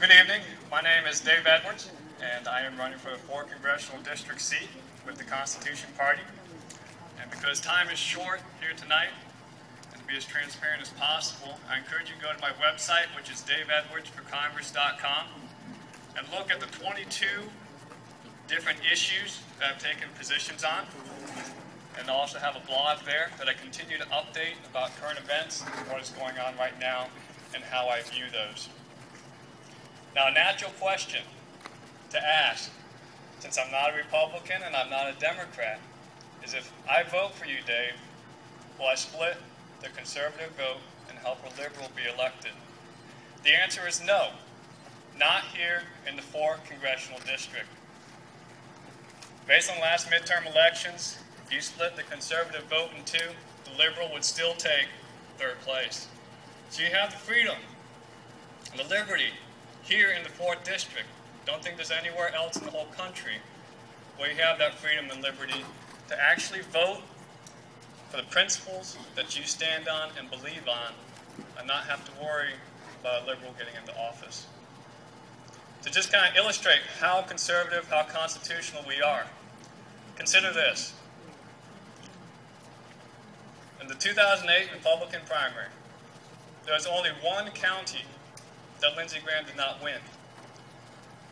Good evening. My name is Dave Edwards, and I am running for the 4th Congressional District seat with the Constitution Party. And because time is short here tonight, and to be as transparent as possible, I encourage you to go to my website, which is daveedwardsforcongress.com, and look at the 22 different issues that I've taken positions on. And I also have a blog there that I continue to update about current events, what is going on right now, and how I view those. Now, a natural question to ask, since I'm not a Republican and I'm not a Democrat, is if I vote for you, Dave, will I split the conservative vote and help a liberal be elected? The answer is no, not here in the 4th Congressional District. Based on last midterm elections, if you split the conservative vote in two, the liberal would still take 3rd place. So you have the freedom and the liberty here in the 4th District. Don't think there's anywhere else in the whole country where you have that freedom and liberty to actually vote for the principles that you stand on and believe on and not have to worry about a liberal getting into office. To just kind of illustrate how conservative, how constitutional we are, consider this. In the 2008 Republican primary, there was only one county that Lindsey Graham did not win.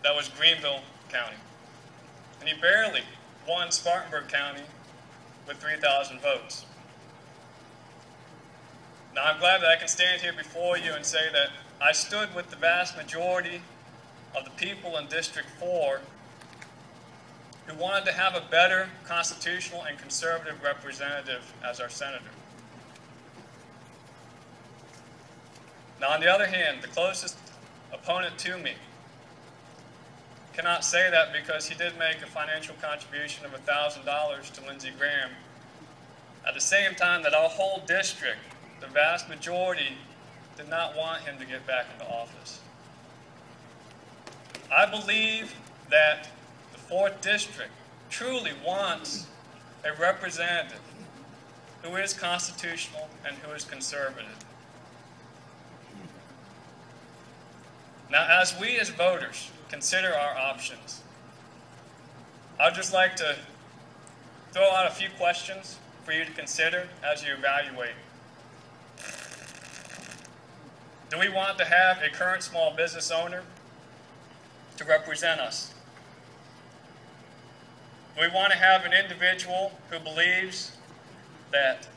That was Greenville County. And he barely won Spartanburg County with 3,000 votes. Now, I'm glad that I can stand here before you and say that I stood with the vast majority of the people in District 4 who wanted to have a better constitutional and conservative representative as our senator. Now, on the other hand, the closest opponent to me cannot say that because he did make a financial contribution of $1,000 to Lindsey Graham at the same time that our whole district, the vast majority, did not want him to get back into office. I believe that the 4th District truly wants a representative who is constitutional and who is conservative. Now, as we as voters consider our options, I'd just like to throw out a few questions for you to consider as you evaluate. Do we want to have a current small business owner to represent us? Do we want to have an individual who believes that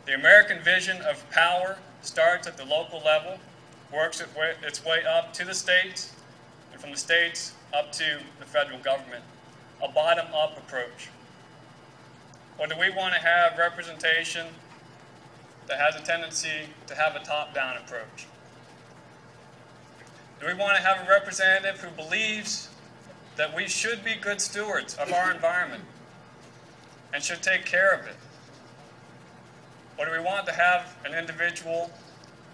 the American vision of power starts at the local level, works its way up to the states, and from the states up to the federal government, a bottom-up approach? Or do we want to have representation that has a tendency to have a top-down approach? Do we want to have a representative who believes that we should be good stewards of our environment and should take care of it? Or do we want to have an individual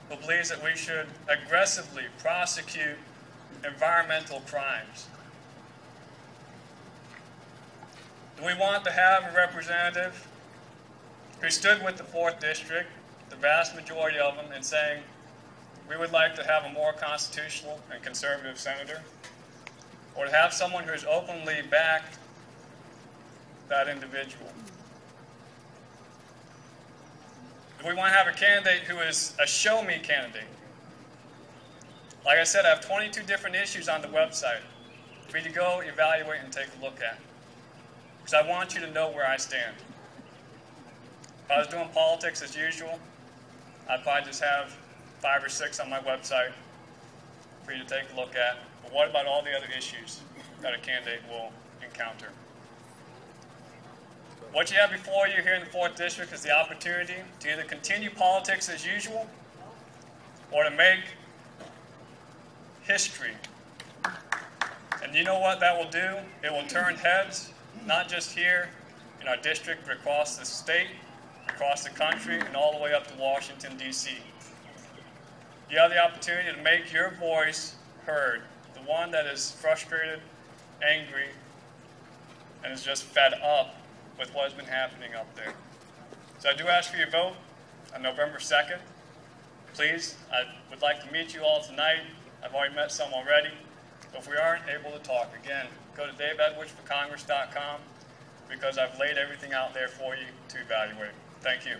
who believes that we should aggressively prosecute environmental crimes? Do we want to have a representative who stood with the 4th District, the vast majority of them, in saying, we would like to have a more constitutional and conservative senator? Or to have someone who has openly backed that individual? Do we want to have a candidate who is a show-me candidate? Like I said, I have 22 different issues on the website for you to go evaluate and take a look at, because I want you to know where I stand. If I was doing politics as usual, I'd probably just have 5 or 6 on my website for you to take a look at. But what about all the other issues that a candidate will encounter? What you have before you here in the 4th District is the opportunity to either continue politics as usual or to make history. And you know what that will do? It will turn heads, not just here in our district, but across the state, across the country, and all the way up to Washington, D.C. You have the opportunity to make your voice heard, the one that is frustrated, angry, and is just fed up with what has been happening up there. So I do ask for your vote on November 2nd. Please, I would like to meet you all tonight I've already met some already. But if we aren't able to talk, again, go to daveedwardsforcongress.com because I've laid everything out there for you to evaluate. Thank you.